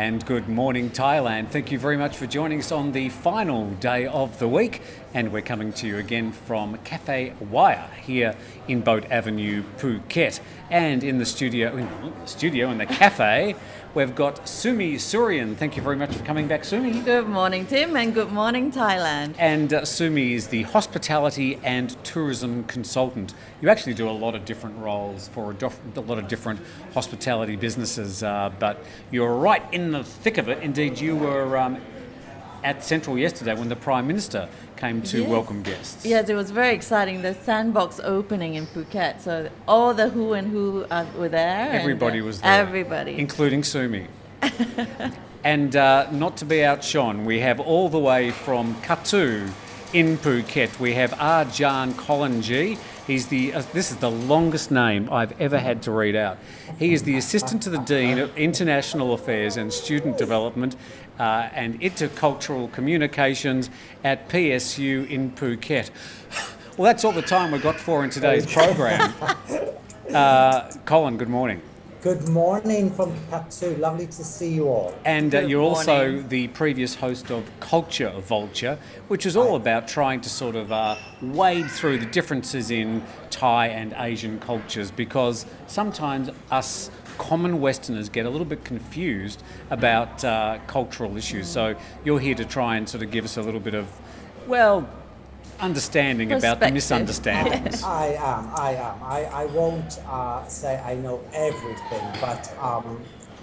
and good morning, Thailand. Thank you very much for joining us on the final day of the week. And we're coming to you again from Cafe Waya here in Boat Avenue, Phuket. And in the in the cafe, we've got Sumi Surian. Thank you very much for coming back, Sumi. Good morning, Tim, and good morning, Thailand. And Sumi is the hospitality and tourism consultant. You actually do a lot of different roles for a lot of different hospitality businesses, but you're right in the thick of it. Indeed, you were at Central yesterday when the Prime Minister came to welcome guests. Yes, it was very exciting. The Sandbox opening in Phuket. So all the who were there. Everybody was there. Everybody. Including Sumi. And not to be outshone, we have all the way from Katu in Phuket, we have Ajarn Colin G. He's this is the longest name I've ever had to read out. He is the Assistant to the Dean of International Affairs and Student Development and Intercultural Communications at PSU in Phuket. Well, that's all the time we've got for in today's program. Colin, good morning. Good morning from Katu. Lovely to see you all. And you're also the previous host of Culture Vulture, which is all about trying to sort of wade through the differences in Thai and Asian cultures, because sometimes us common Westerners get a little bit confused about cultural issues. So you're here to try and sort of give us a little bit of, understanding about the misunderstandings. I am. I won't say I know everything, but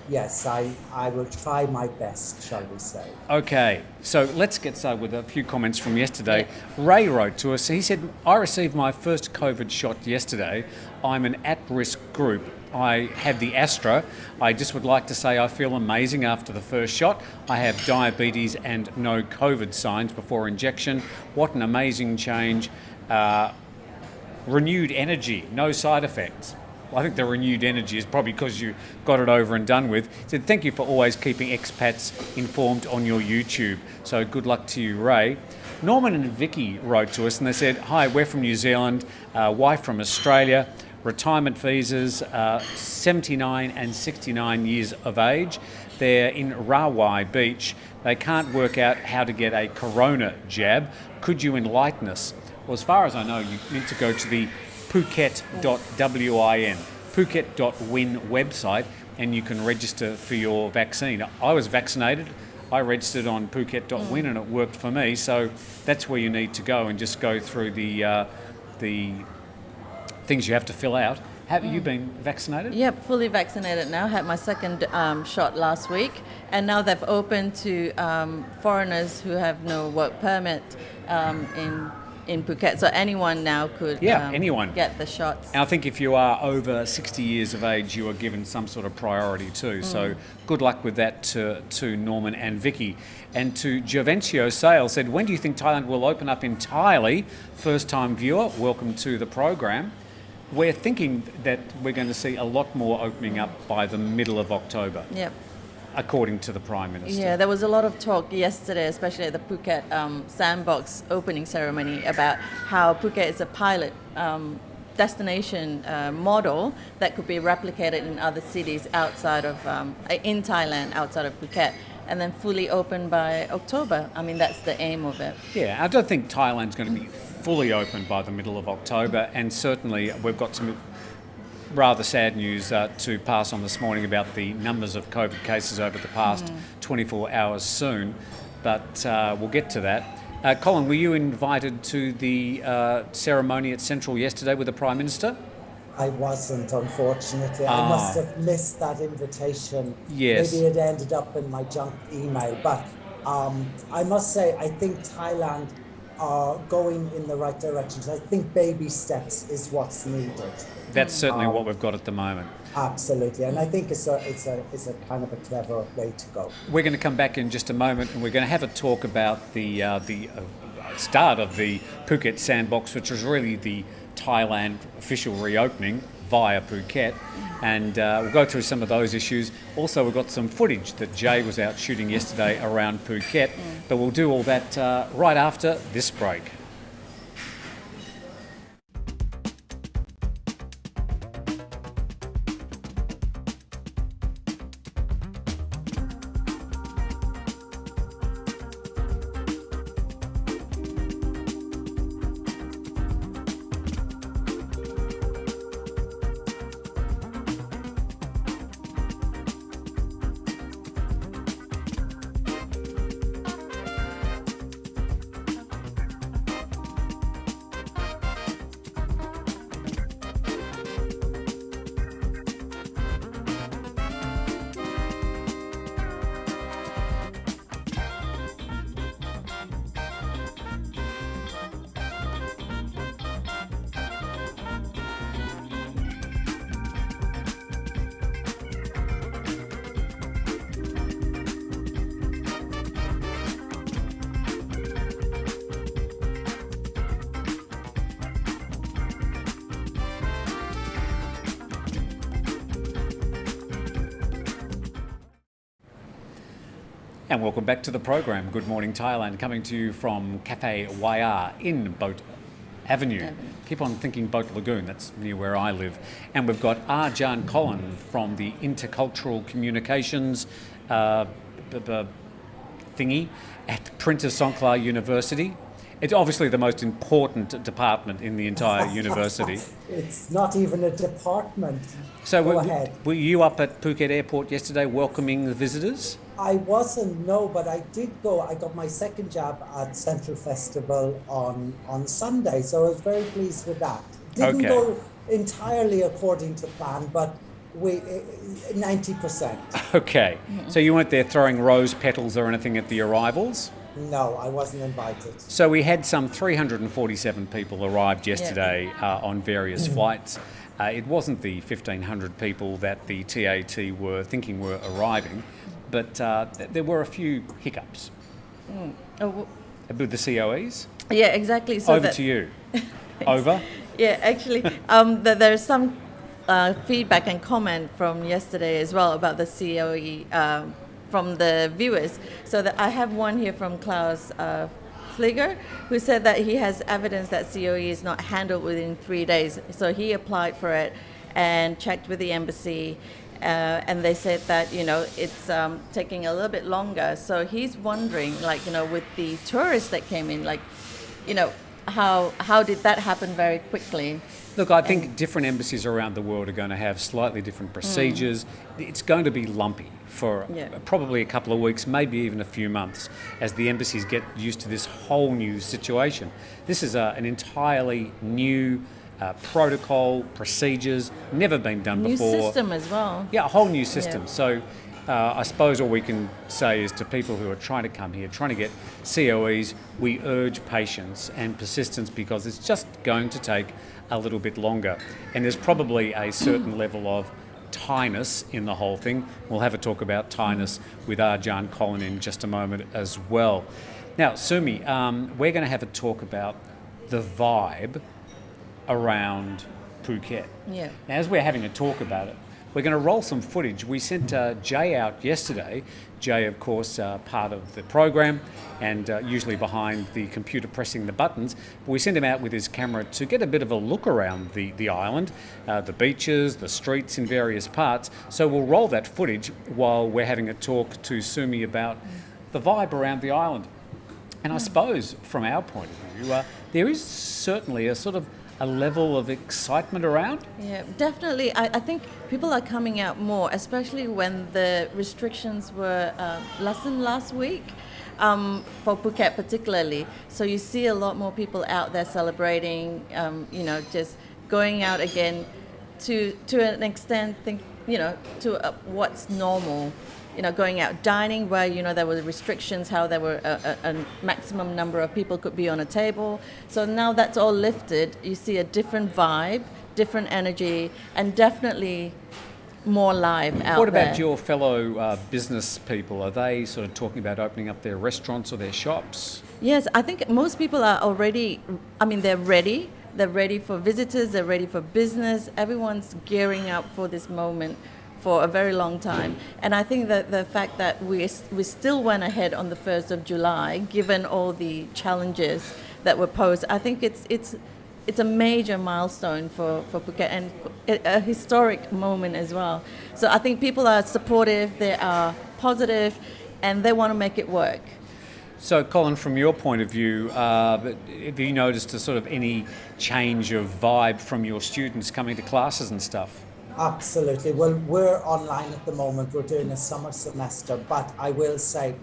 yes, I will try my best, shall we say. Okay, so let's get started with a few comments from yesterday. Ray wrote to us, he said, I received my first COVID shot yesterday. I'm an at-risk group. I had the Astra. I just would like to say I feel amazing after the first shot. I have diabetes and no COVID signs before injection. What an amazing change. Renewed energy, no side effects. Well, I think the renewed energy is probably because you got it over and done with. He said, thank you for always keeping expats informed on your YouTube. So good luck to you, Ray. Norman and Vicky wrote to us and they said, hi, we're from New Zealand, wife from Australia. Retirement visas, 79 and 69 years of age. They're in Rawai Beach. They can't work out how to get a corona jab. Could you enlighten us? Well, as far as I know, you need to go to the Phuket.win, Phuket.win website, and you can register for your vaccine. I was vaccinated. I registered on Phuket.win and it worked for me. So that's where you need to go and just go through the things you have to fill out. Have you been vaccinated? Yep, fully vaccinated now. Had my second shot last week, and now they've opened to foreigners who have no work permit in Phuket. So anyone now could anyone get the shots. And I think if you are over 60 years of age, you are given some sort of priority too. So good luck with that to Norman and Vicky. And to Jovencio Sale said, when do you think Thailand will open up entirely? First time viewer, welcome to the program. We're thinking that we're going to see a lot more opening up by the middle of October. Yep. According to the Prime Minister. Yeah, there was a lot of talk yesterday, especially at the Phuket Sandbox opening ceremony, about how Phuket is a pilot destination model that could be replicated in other cities outside of, in Thailand, outside of Phuket, and then fully open by October. I mean, that's the aim of it. Yeah, I don't think Thailand's going to be fully open by the middle of October, and certainly we've got some rather sad news to pass on this morning about the numbers of COVID cases over the past 24 hours soon, but we'll get to that. Colin, were you invited to the ceremony at Central yesterday with the Prime Minister? I wasn't, unfortunately. I must have missed that invitation. Yes. Maybe it ended up in my junk email, but I must say, I think Thailand are going in the right direction. I think baby steps is what's needed. That's certainly what we've got at the moment. Absolutely, and I think it's a kind of a clever way to go. We're going to come back in just a moment, and we're going to have a talk about the start of the Phuket Sandbox, which is really the Thailand official reopening via Phuket, and we'll go through some of those issues. Also, we've got some footage that Jay was out shooting yesterday around Phuket, but we'll do all that right after this break. And welcome back to the program. Good morning, Thailand, coming to you from Cafe Waya in Boat Avenue. Keep on thinking Boat Lagoon, that's near where I live. And we've got Ajarn Colin from the intercultural communications thingy at Princess Songkla University. It's obviously the most important department in the entire university. It's not even a department. So Go ahead. were you up at Phuket Airport yesterday welcoming the visitors? I wasn't, no, but I did go. I got my second job at Central Festival on Sunday, so I was very pleased with that. Didn't go entirely according to plan, but 90%. Okay, so you weren't there throwing rose petals or anything at the arrivals? No, I wasn't invited. So we had some 347 people arrived yesterday on various flights. It wasn't the 1,500 people that the TAT were thinking were arriving, but there were a few hiccups with the COEs. Yeah, exactly. So Over to you. Over? Yeah, actually, there's some feedback and comment from yesterday as well about the COE from the viewers. So that I have one here from Klaus Thaiger, who said that he has evidence that COE is not handled within 3 days. So he applied for it and checked with the embassy, and they said that it's taking a little bit longer. So he's wondering, with the tourists that came in, how did that happen very quickly? Look, I think different embassies around the world are going to have slightly different procedures. It's going to be lumpy for probably a couple of weeks, maybe even a few months, as the embassies get used to this whole new situation. This is an entirely new protocol, procedures, never been done before. New system as well. Yeah, a whole new system. Yeah. So I suppose all we can say is to people who are trying to come here, trying to get COEs, we urge patience and persistence, because it's just going to take a little bit longer. And there's probably a certain level of Thainess in the whole thing. We'll have a talk about Thainess with Ajarn Colin in just a moment as well. Now, Sumi, we're going to have a talk about the vibe around Phuket. Yeah. Now, as we're having a talk about it, we're going to roll some footage. We sent Jay out yesterday. Jay, of course, part of the program and usually behind the computer pressing the buttons. But we sent him out with his camera to get a bit of a look around the island, the beaches, the streets in various parts. So we'll roll that footage while we're having a talk to Sumi about the vibe around the island. And I suppose from our point of view, there is certainly a sort of a level of excitement around? Yeah, definitely. I think people are coming out more, especially when the restrictions were lessened last week, for Phuket particularly. So you see a lot more people out there celebrating, just going out again to an extent, to what's normal. Going out dining where, there were restrictions, how there were a maximum number of people could be on a table. So now that's all lifted. You see a different vibe, different energy, and definitely more live out there. What about your fellow business people? Are they sort of talking about opening up their restaurants or their shops? Yes, I think most people are already, they're ready. They're ready for visitors, they're ready for business. Everyone's gearing up for this moment for a very long time. And I think that the fact that we still went ahead on the 1st of July, given all the challenges that were posed, I think it's a major milestone for Phuket and a historic moment as well. So I think people are supportive, they are positive, and they want to make it work. So, Colin, from your point of view, have you noticed a sort of any change of vibe from your students coming to classes and stuff? Absolutely. Well, we're online at the moment. We're doing a summer semester, but I will say,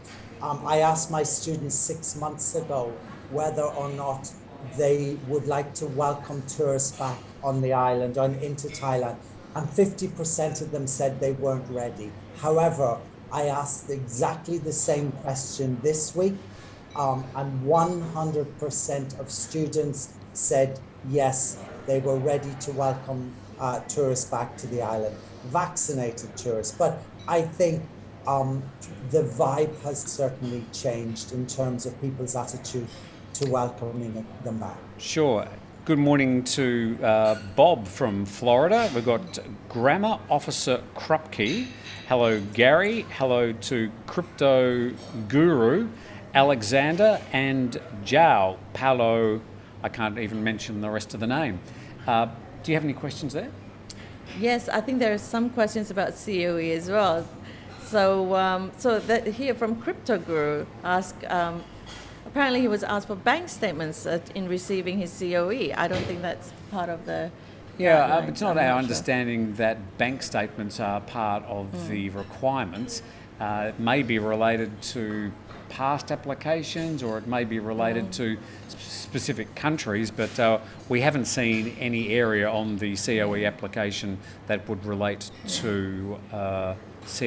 I asked my students 6 months ago whether or not they would like to welcome tourists back on the island, into Thailand, and 50% of them said they weren't ready. However, I asked exactly the same question this week, and 100% of students said yes, they were ready to welcome tourists back to the island, vaccinated tourists. But I think the vibe has certainly changed in terms of people's attitude to welcoming them back. Sure. Good morning to Bob from Florida. We've got Grammar Officer Krupke. Hello, Gary. Hello to Crypto Guru, Alexander, and Jao. Paolo. I can't even mention the rest of the name. Do you have any questions there? Yes, I think there are some questions about COE as well. So, here from Crypto Guru asked. Apparently, he was asked for bank statements in receiving his COE. I don't think that's part of the. Yeah, it's not our understanding that bank statements are part of the requirements. It may be related to past applications, or it may be related to specific countries, but we haven't seen any area on the COE application that would relate to COEs.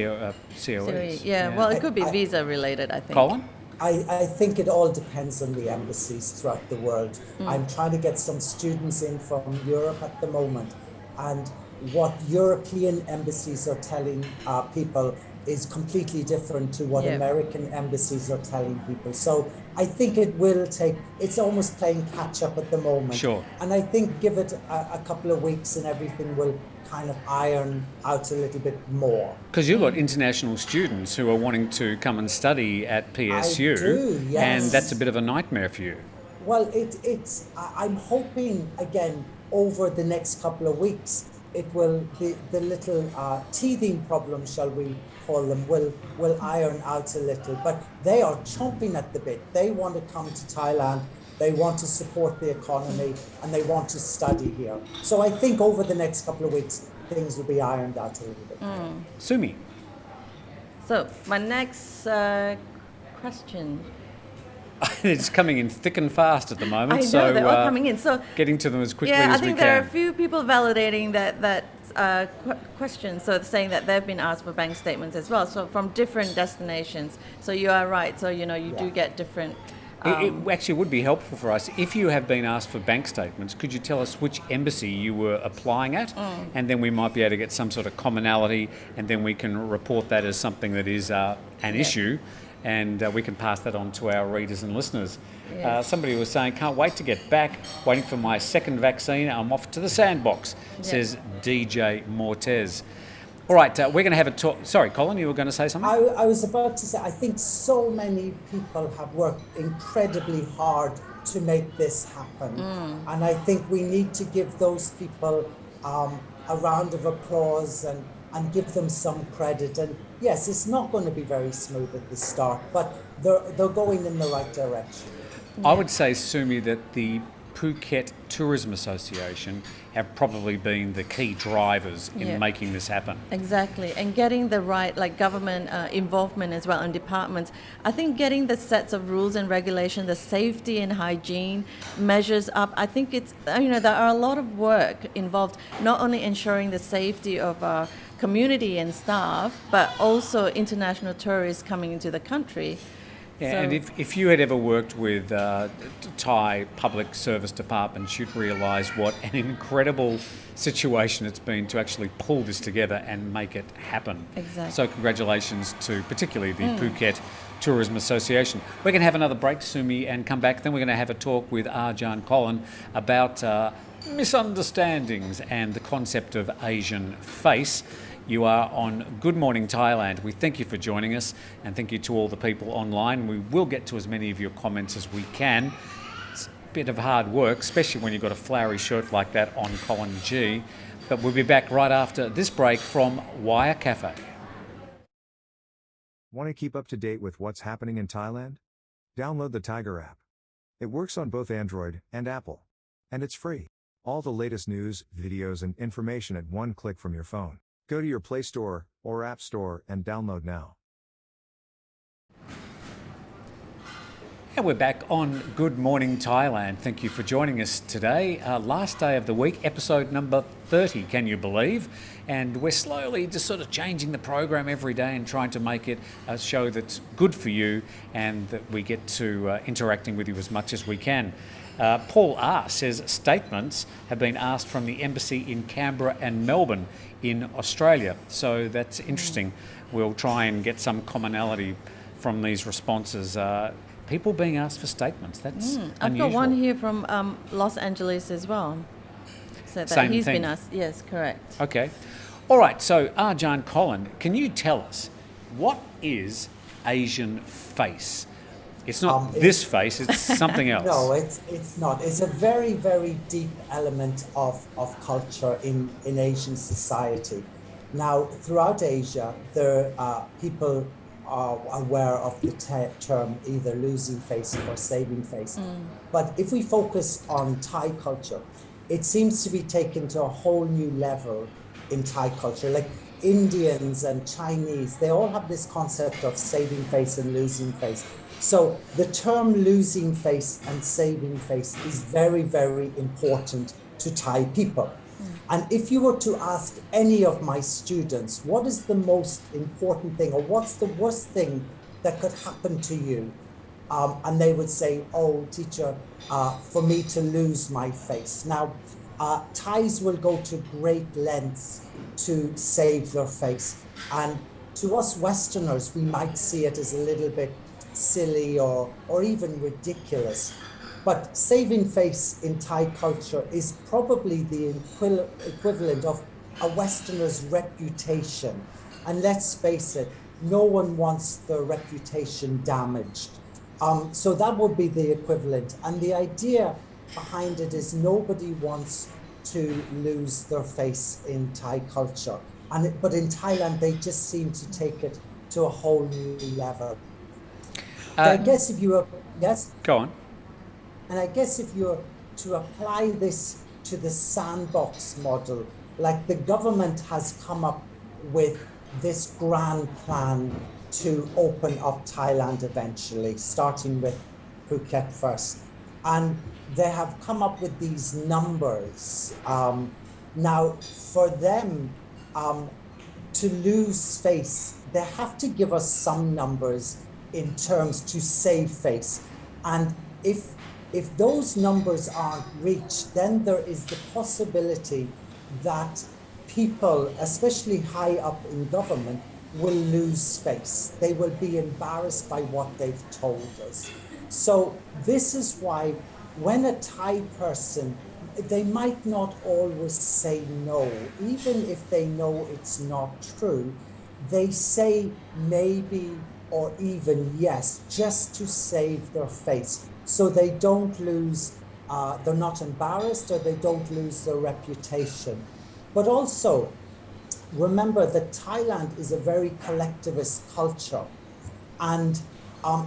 Yeah, well, it could be visa related, I think. Colin? I think it all depends on the embassies throughout the world. I'm trying to get some students in from Europe at the moment, and what European embassies are telling people is completely different to what American embassies are telling people. So I think it will take, it's almost playing catch up at the moment. Sure. And I think give it a couple of weeks and everything will kind of iron out a little bit more. Because you've got international students who are wanting to come and study at PSU. I do, yes. And that's a bit of a nightmare for you. Well, I'm hoping, again, over the next couple of weeks, it will, the little teething problem, shall we call them, will iron out a little. But they are chomping at the bit. They want to come to Thailand. They want to support the economy, and they want to study here. So I think over the next couple of weeks, things will be ironed out a little bit. Sumi. So my next question. It's coming in thick and fast at the moment. I know, so they're all coming in. So getting to them as quickly yeah, as we can. I think there are a few people validating that question. So saying that they've been asked for bank statements as well. So from different destinations. So you are right. So you do get different. It actually would be helpful for us. If you have been asked for bank statements, could you tell us which embassy you were applying at? And then we might be able to get some sort of commonality, and then we can report that as something that is an issue, and we can pass that on to our readers and listeners. Yes. Somebody was saying, can't wait to get back, waiting for my second vaccine. I'm off to the Sandbox, says DJ Mortez. All right, we're going to have a talk. Sorry, Colin, you were going to say something? I was about to say, I think so many people have worked incredibly hard to make this happen. And I think we need to give those people a round of applause and give them some credit. And yes, it's not going to be very smooth at the start, but they're going in the right direction. I would say, Sumi, that the Phuket Tourism Association have probably been the key drivers in making this happen. Exactly, and getting the right government involvement as well in departments. I think getting the sets of rules and regulation, the safety and hygiene measures up. I think it's there are a lot of work involved, not only ensuring the safety of our community and staff, but also international tourists coming into the country. Yeah, So- and if you had ever worked with Thai public service departments, you'd realise what an incredible situation it's been to actually pull this together and make it happen. Exactly. So congratulations to particularly the Phuket Tourism Association. We're going to have another break, Sumi, and come back. Then we're going to have a talk with Ajarn Colin about misunderstandings and the concept of Asian face. You are on Good Morning Thailand. We thank you for joining us, and thank you to all the people online. We will get to as many of your comments as we can. It's a bit of hard work, especially when you've got a flowery shirt like that on Colin G. But we'll be back right after this break from Waya Cafe. Want to keep up to date with what's happening in Thailand? Download the Thaiger app. It works on both Android and Apple. And it's free. All the latest news, videos, and information at one click from your phone. Go to your Play Store or App Store and download now. And we're back on Good Morning Thailand. Thank you for joining us today. Last day of the week, episode number 30, can you believe? And we're slowly just sort of changing the program every day and trying to make it a show that's good for you and that we get to interacting with you as much as we can. Paul R. says statements have been asked from the embassy in Canberra and Melbourne in Australia. So that's interesting. We'll try and get some commonality from these responses. people being asked for statements. That's I've unusual. got one here from Los Angeles as well. So that Same he's thing. been asked. Yes, correct. Okay. All right, so Ajarn Colin, can you tell us what is Asian face? It's not this face, it's something else. No, it's not. It's a very, very deep element of culture in Asian society. Now, throughout Asia, people are aware of the term either losing face or saving face. But if we focus on Thai culture, it seems to be taken to a whole new level in Thai culture. Like Indians and Chinese, they all have this concept of saving face and losing face. So the term losing face and saving face is very, very important to Thai people. And if you were to ask any of my students, what is the most important thing or what's the worst thing that could happen to you? And they would say, oh, teacher, for me to lose my face. Now, Thais will go to great lengths to save their face. And to us Westerners, we might see it as a little bit silly or even ridiculous. But saving face in Thai culture is probably the equivalent of a Westerner's reputation. And let's face it, no one wants their reputation damaged. So that would be the equivalent. And the idea behind it is nobody wants to lose their face in Thai culture. But in Thailand, they just seem to take it to a whole new level. I guess if you were, yes? Go on. And I guess if you're to apply this to the sandbox model, like the government has come up with this grand plan to open up Thailand eventually, starting with Phuket first. And they have come up with these numbers. Now, for them to lose face, they have to give us some numbers in terms to save face. And if those numbers aren't reached, then there is the possibility that people, especially high up in government, will lose face. They will be embarrassed by what they've told us. So this is why when a Thai person, they might not always say no, even if they know it's not true, they say maybe or even yes, just to save their face. So they don't lose, they're not embarrassed or they don't lose their reputation. But also, remember that Thailand is a very collectivist culture. And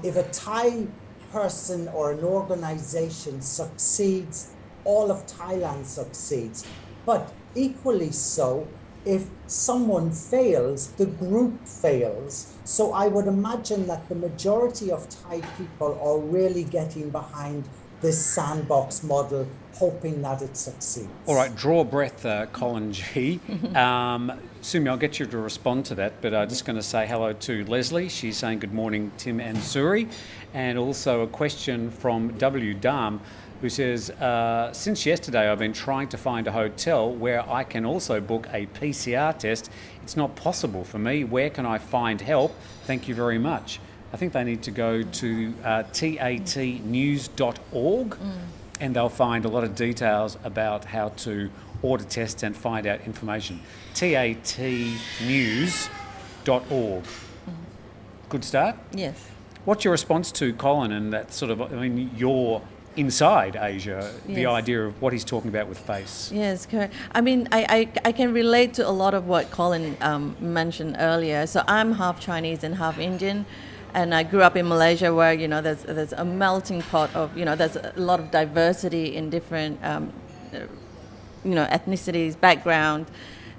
if a Thai person or an organization succeeds, all of Thailand succeeds. But equally so, if someone fails, the group fails. So I would imagine that the majority of Thai people are really getting behind this sandbox model, hoping that it succeeds. All right, draw a breath, Colin G. Sumi, I'll get you to respond to that, but I'm just going to say hello to Leslie. She's saying good morning, Tim and Suri. And also a question from W. Dam, who says, since yesterday I've been trying to find a hotel where I can also book a PCR test. It's not possible for me. Where can I find help? Thank you very much. I think they need to go to tatnews.org and they'll find a lot of details about how to order tests and find out information. tatnews.org. Good start? Yes. What's your response to Colin and that sort of, I mean, you're inside Asia, the Yes. idea of what he's talking about with face? Yes, correct. I mean, I can relate to a lot of what Colin mentioned earlier. So I'm half Chinese and half Indian. And I grew up in Malaysia where, you know, there's a melting pot of, you know, there's a lot of diversity in different, you know, ethnicities, background.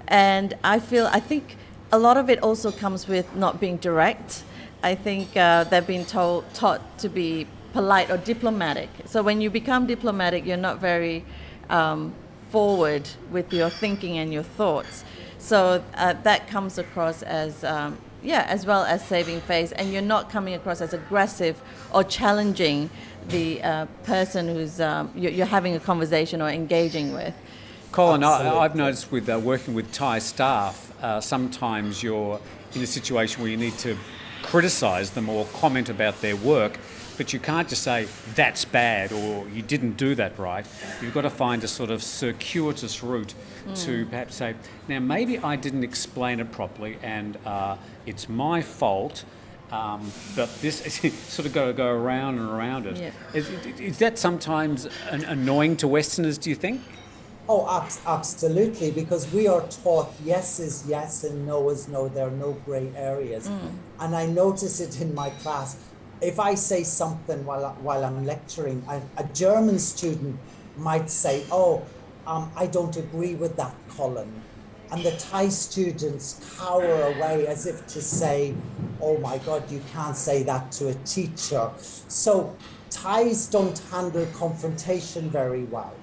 And I think a lot of it also comes with not being direct. I think they've been taught to be polite or diplomatic. So when you become diplomatic, you're not very forward with your thinking and your thoughts. So that comes across as, as well as saving face, and you're not coming across as aggressive or challenging the person who's you're having a conversation or engaging with. Colin, I've noticed with working with Thai staff, sometimes you're in a situation where you need to criticise them or comment about their work, but you can't just say that's bad or you didn't do that right. You've got to find a sort of circuitous route to perhaps say, now maybe I didn't explain it properly and it's my fault. But this sort of got to go around and around it. Yeah. Is that sometimes annoying to Westerners, do you think? Oh, absolutely, because we are taught yes is yes and no is no. There are no grey areas. And I notice it in my class. If I say something while I'm lecturing, a German student might say, I don't agree with that, Colin. And the Thai students cower away as if to say, oh my God, you can't say that to a teacher. So Thais don't handle confrontation very well.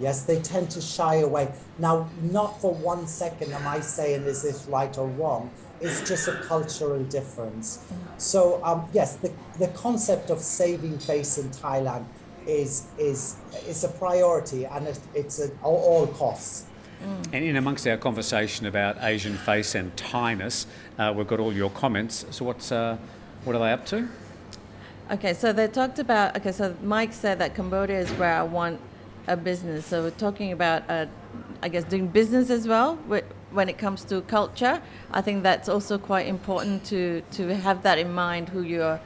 Yes, they tend to shy away. Now, not for 1 second am I saying is this right or wrong. It's just a cultural difference. So yes, the concept of saving face in Thailand is a priority, and it's at all costs. And in amongst our conversation about Asian face and Thai-ness, we've got all your comments. So what are they up to? Okay, so they talked about, so Mike said that Cambodia is where I want a business. So we're talking about, I guess, doing business as well when it comes to culture. I think that's also quite important to have that in mind, who you're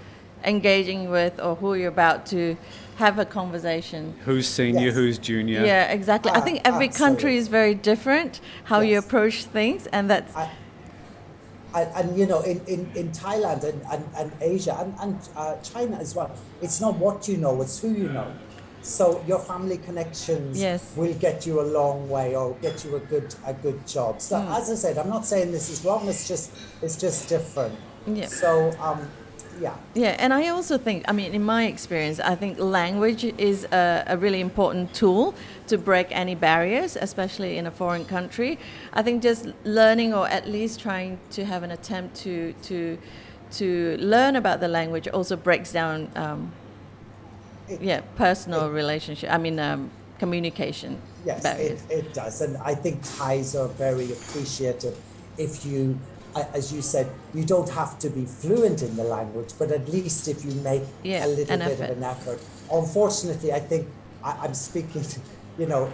engaging with or who you're about to have a conversation. Who's senior, Yes. who's junior? Yeah, exactly. I think every country is very different, how you Yes. approach things, and that's... And you know, in Thailand and Asia and China as well, it's not what you know, it's who you know. So your family connections Yes. will get you a long way or get you a good job. So as I said, I'm not saying this is wrong. It's just different. Yeah. So yeah. Yeah, and I also think, I mean, in my experience, I think language is a really important tool to break any barriers, especially in a foreign country. I think just learning, or at least trying to have an attempt to learn about the language, also breaks down, personal relationship. I mean, communication barriers. It does, and I think Thais are very appreciative if you. As you said, you don't have to be fluent in the language, but at least if you make a little bit of an effort. Unfortunately, I think I'm speaking,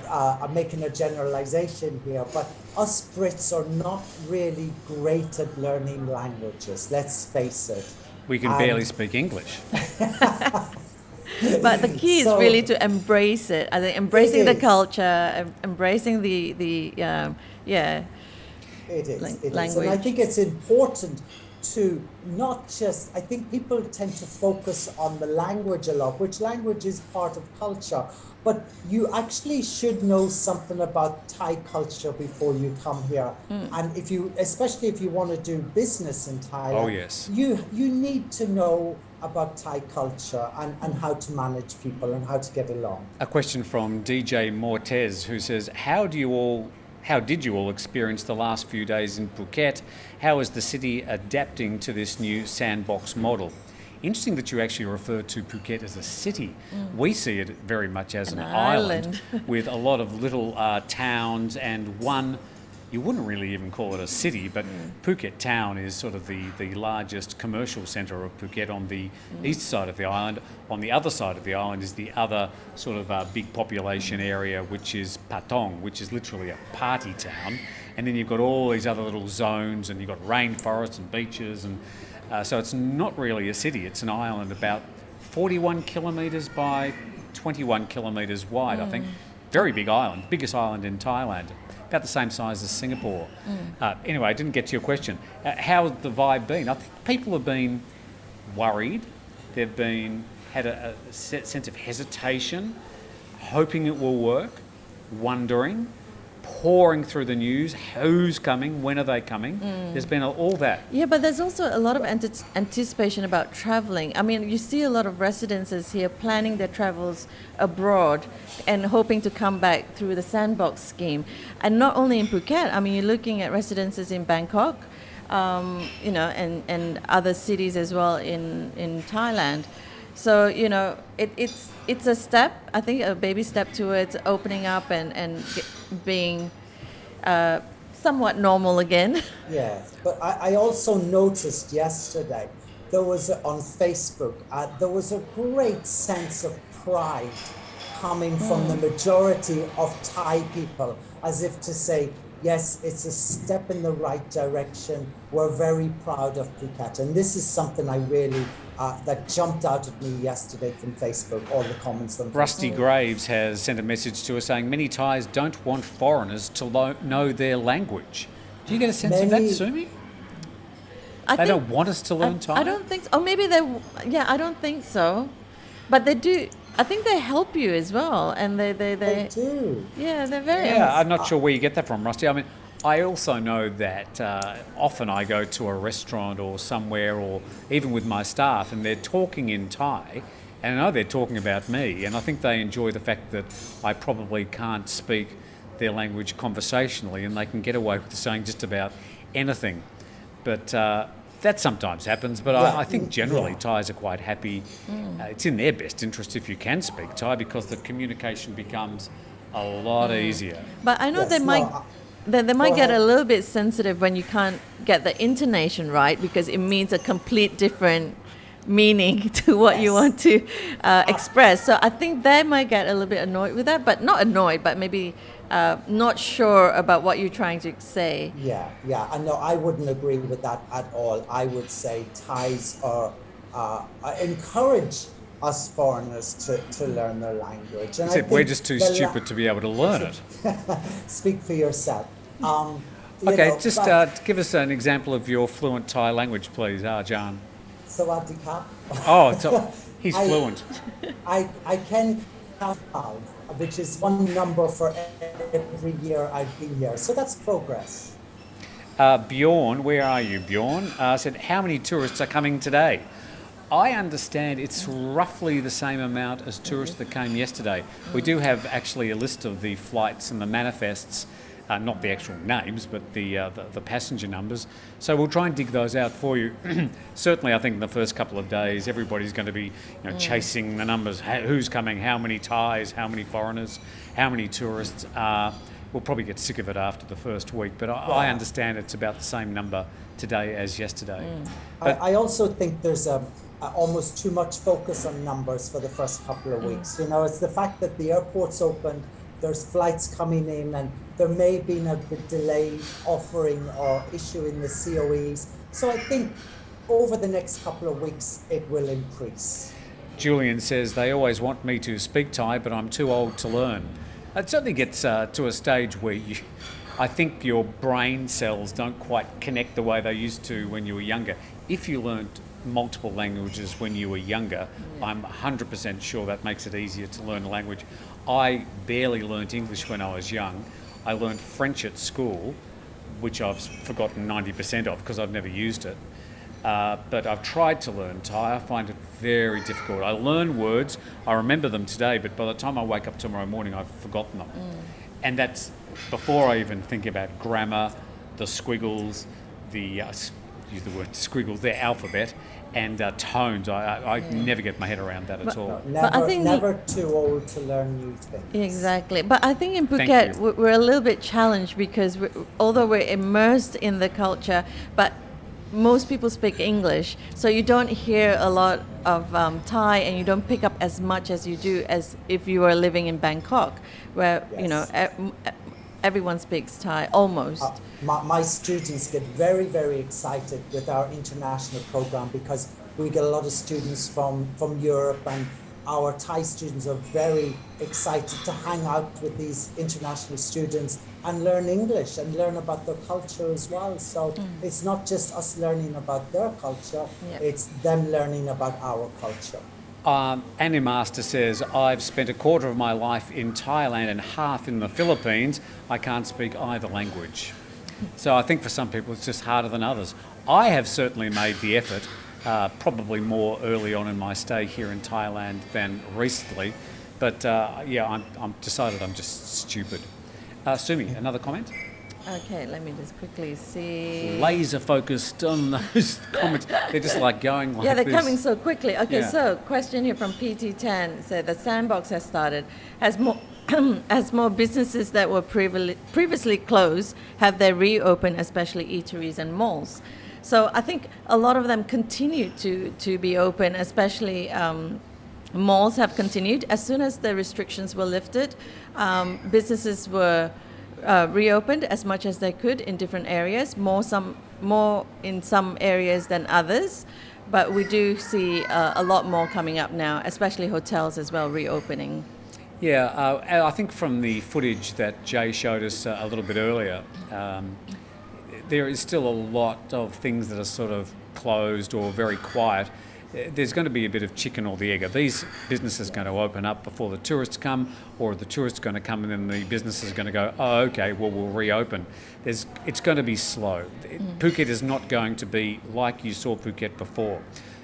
I'm making a generalization here, but us Brits are not really great at learning languages, let's face it. We can barely speak English. But the key is really to embrace it. I think embracing the culture, embracing the It is. language. And I think it's important to not just, I think people tend to focus on the language a lot, which language is part of culture, but you actually should know something about Thai culture before you come here. And especially if you want to do business in Thailand, Oh, yes. you need to know about Thai culture and how to manage people and how to get along. A question from DJ Mortez, who says, How did you all experience the last few days in Phuket? How is the city adapting to this new sandbox model? Interesting that you actually refer to Phuket as a city. We see it very much as an island with a lot of little towns and one, you wouldn't really even call it a city, but Phuket town is sort of the largest commercial centre of Phuket on the east side of the island. On the other side of the island is the other sort of big population area, which is Patong, which is literally a party town. And then you've got all these other little zones, and you've got rainforests and beaches, and so it's not really a city. It's an island about 41 kilometres by 21 kilometres wide, I think. Very big island, biggest island in Thailand. About the same size as Singapore. Anyway, I didn't get to your question. How's the vibe been? I think people have been worried. They've had a sense of hesitation, hoping it will work, wondering, pouring through the news. Who's coming? When are they coming? There's been all that. Yeah, but there's also a lot of anticipation about traveling. I mean, you see a lot of residences here planning their travels abroad and hoping to come back through the Sandbox scheme. And not only in Phuket, I mean, you're looking at residences in Bangkok, and other cities as well in Thailand. So, it's a step, I think a baby step towards opening up and being somewhat normal again. Yes, but I also noticed yesterday on Facebook, there was a great sense of pride coming from the majority of Thai people, as if to say, yes, it's a step in the right direction. We're very proud of Phuket. And this is something I really, that jumped out at me yesterday from Facebook, all the comments on Rusty Facebook. Graves has sent a message to us saying many Thais don't want foreigners to know their language. Do you get a sense of that, Sumi? They don't want us to learn Thai? I don't think so. Or maybe I don't think so. But they do. I think they help you as well. And they do. Yeah, they're very... Yeah, I'm not sure where you get that from, Rusty. I mean, I also know that often I go to a restaurant or somewhere, or even with my staff, and they're talking in Thai, and I know they're talking about me, and I think they enjoy the fact that I probably can't speak their language conversationally, and they can get away with saying just about anything. But that sometimes happens, but I think generally Thais are quite happy. It's in their best interest if you can speak Thai, because the communication becomes a lot easier. But I know they might get a little bit sensitive when you can't get the intonation right, because it means a complete different meaning to what you want to express. So I think they might get a little bit annoyed with that, but not annoyed, but maybe not sure about what you're trying to say. Yeah. And no, I wouldn't agree with that at all. I would say Thais are encourage us foreigners to learn their language. And Except we're just too stupid to be able to learn it. Speak for yourself. Give us an example of your fluent Thai language, please, Ajarn. Sawadee Ka. Oh, so he's fluent. I can count 5, which is one number for every year I've been here. So that's progress. Bjorn, where are you, Bjorn? Said, how many tourists are coming today? I understand it's roughly the same amount as tourists that came yesterday. We do have actually a list of the flights and the manifests, not the actual names, but the passenger numbers. So we'll try and dig those out for you. Certainly, I think in the first couple of days, everybody's going to be chasing the numbers. Who's coming? How many Thais? How many foreigners? How many tourists? We'll probably get sick of it after the first week, but I understand it's about the same number today as yesterday. But I also think there's almost too much focus on numbers for the first couple of weeks. It's the fact that the airport's opened, there's flights coming in, and there may have been a bit delay offering or issuing the COEs. So I think over the next couple of weeks, it will increase. Julian says, they always want me to speak Thai, but I'm too old to learn. It certainly gets to a stage where I think your brain cells don't quite connect the way they used to when you were younger. If you learned multiple languages when you were younger, I'm 100% sure that makes it easier to learn a language. I barely learnt English when I was young. I learnt French at school, which I've forgotten 90% of because I've never used it. But I've tried to learn Thai. I find it very difficult. I learn words, I remember them today, but by the time I wake up tomorrow morning, I've forgotten them. And that's before I even think about grammar, the squiggles, use the word squiggles, their alphabet, and tones. I never get my head around that at all. Never too old to learn new things. Exactly. But I think in Phuket, we're a little bit challenged because although we're immersed in the culture, but most people speak English, so you don't hear a lot of Thai, and you don't pick up as much as you do as if you were living in Bangkok, where everyone speaks Thai almost. My students get very, very excited with our international program because we get a lot of students from Europe, and our Thai students are very excited to hang out with these international students and learn English and learn about their culture as well. So it's not just us learning about their culture, it's them learning about our culture. Annie Master says, I've spent a quarter of my life in Thailand and half in the Philippines. I can't speak either language. So I think for some people it's just harder than others. I have certainly made the effort, probably more early on in my stay here in Thailand than recently. But I'm decided I'm just stupid. Sumi, another comment? Okay, let me just quickly see. Laser focused on those comments. They're just like going like this. Yeah, they're coming so quickly. Okay, so question here from PT10 said the Sandbox has started. Has more businesses that were previously closed, have they reopened, especially eateries and malls? So I think a lot of them continue to be open, especially malls have continued. As soon as the restrictions were lifted, businesses were reopened as much as they could in different areas, more in some areas than others. But we do see a lot more coming up now, especially hotels as well reopening. Yeah, I think from the footage that Jay showed us a little bit earlier, there is still a lot of things that are sort of closed or very quiet. There's going to be a bit of chicken or the egg. Are these businesses going to open up before the tourists come, or are the tourists going to come and then the businesses are going to go, oh, okay, well, we'll reopen? It's going to be slow. Phuket is not going to be like you saw Phuket before.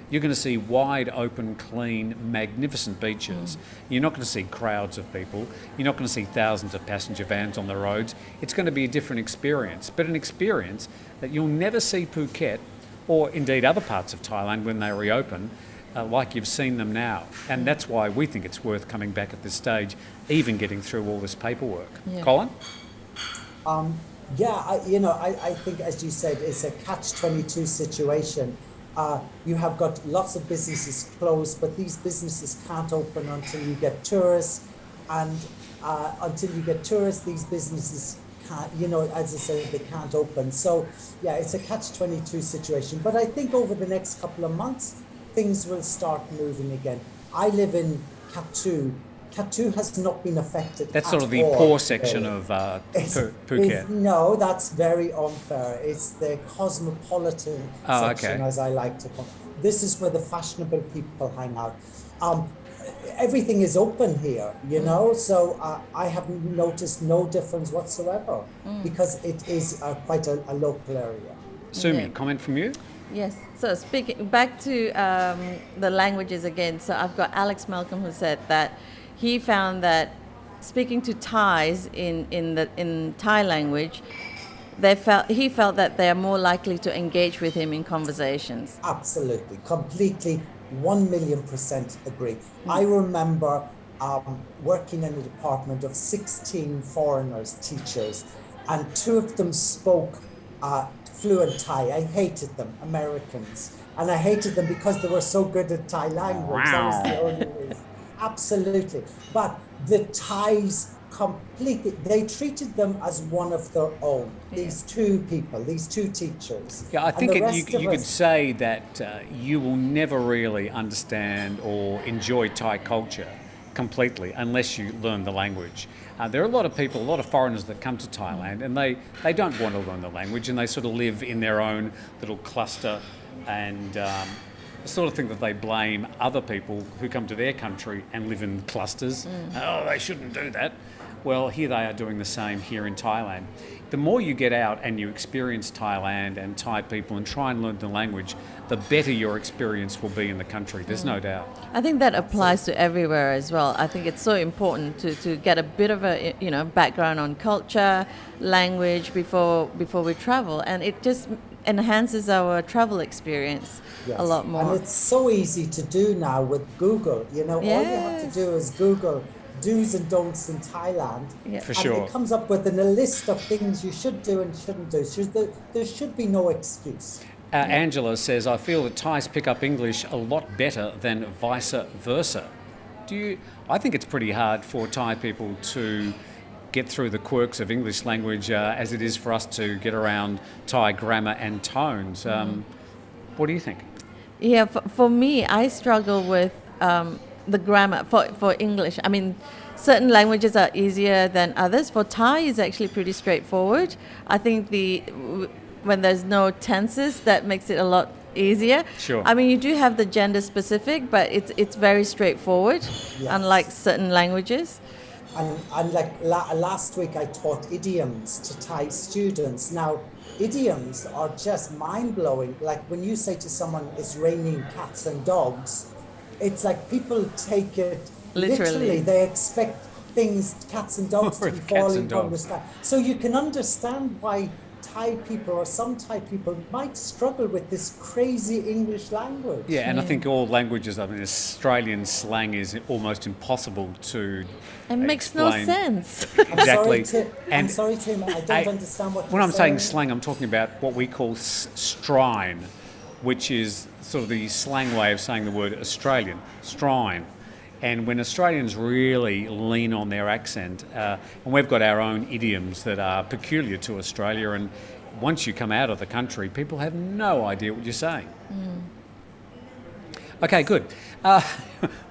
You're going to see wide open, clean, magnificent beaches. You're not going to see crowds of people. You're not going to see thousands of passenger vans on the roads. It's going to be a different experience, but an experience that you'll never see Phuket or indeed other parts of Thailand when they reopen, like you've seen them now. And that's why we think it's worth coming back at this stage, even getting through all this paperwork. Yeah. Colin? I think, as you said, it's a catch-22 situation. You have got lots of businesses closed, but these businesses can't open until you get tourists. And until you get tourists, these businesses can't, as I say, they can't open. So, yeah, it's a catch-22 situation. But I think over the next couple of months, things will start moving again. I live in Kattu. Kattu has not been affected. That's sort of the poor section of Phuket. No, that's very unfair. It's the cosmopolitan section, as I like to call it. This is where the fashionable people hang out. Everything is open here, so I have noticed no difference whatsoever because it is quite a local area. Sumi, comment from you? Yes, so speaking back to the languages again, so I've got Alex Malcolm who said that he found that speaking to Thais in Thai language, he felt that they are more likely to engage with him in conversations. Absolutely, completely, 1,000,000% agree. I remember working in a department of 16 foreigners, teachers, and 2 of them spoke fluent Thai. I hated them, Americans, and I hated them because they were so good at Thai language. That was the only reason. Absolutely. But the Thais completely, they treated them as one of their own. These 2 people, these 2 teachers. Yeah, I think you could say that you will never really understand or enjoy Thai culture completely unless you learn the language. There are a lot of people, a lot of foreigners that come to Thailand and they don't want to learn the language and they sort of live in their own little cluster and sort of think that they blame other people who come to their country and live in clusters. Oh, they shouldn't do that. Well, here they are doing the same here in Thailand. The more you get out and you experience Thailand and Thai people and try and learn the language, the better your experience will be in the country. There's no doubt. I think that applies to everywhere as well. I think it's so important to get a bit of a background on culture, language before we travel, and it just enhances our travel experience a lot more. And it's so easy to do now with Google. All you have to do is Google do's and don'ts in Thailand. For sure. And it comes up with a list of things you should do and shouldn't do. So there should be no excuse. Angela says, I feel that Thais pick up English a lot better than vice versa. I think it's pretty hard for Thai people to get through the quirks of English language as it is for us to get around Thai grammar and tones. What do you think? Yeah, for me, I struggle with the grammar for English. I mean, certain languages are easier than others. For Thai, it's actually pretty straightforward. I think when there's no tenses, that makes it a lot easier. Sure. I mean, you do have the gender specific, but it's very straightforward, unlike certain languages. And like last week, I taught idioms to Thai students. Now, idioms are just mind-blowing. Like when you say to someone, it's raining cats and dogs, it's like people take it literally. They expect things, cats and dogs, to be falling from the sky. So you can understand why Thai people or some Thai people might struggle with this crazy English language. Yeah, and I think all languages, I mean, Australian slang is almost impossible to It makes no explain. sense. Exactly. I'm sorry, Tim, I don't understand what When you're I'm saying slang, I'm talking about what we call strine, which is sort of the slang way of saying the word Australian, strine. And when Australians really lean on their accent, and we've got our own idioms that are peculiar to Australia, and once you come out of the country, people have no idea what you're saying. Okay, good.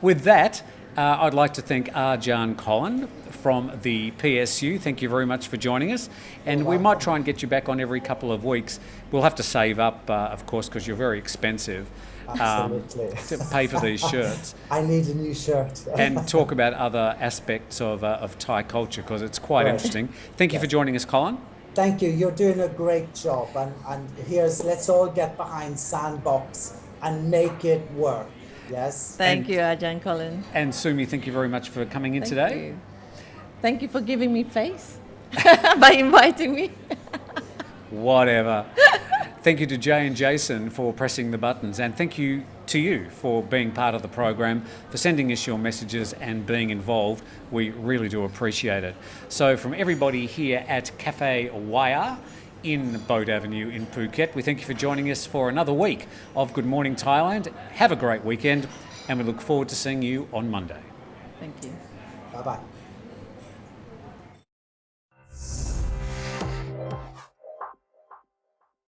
With that, I'd like to thank Ajarn Colin from the PSU. Thank you very much for joining us. And we might try and get you back on every couple of weeks. We'll have to save up, of course, because you're very expensive. Absolutely. To pay for these shirts. I need a new shirt. And talk about other aspects of Thai culture, because it's quite interesting. Thank you for joining us, Colin. Thank you. You're doing a great job. And let's all get behind Sandbox and make it work. Yes. Thank you, Ajarn Colin. And Sumi, thank you very much for coming in Thank today. you. Thank you for giving me face by inviting me. Whatever. Thank you to Jay and Jason for pressing the buttons, and thank you to you for being part of the program, for sending us your messages and being involved. We really do appreciate it. So from everybody here at Cafe Waya in Boat Avenue in Phuket, we thank you for joining us for another week of Good Morning Thailand. Have a great weekend, and we look forward to seeing you on Monday. Thank you. Bye-bye.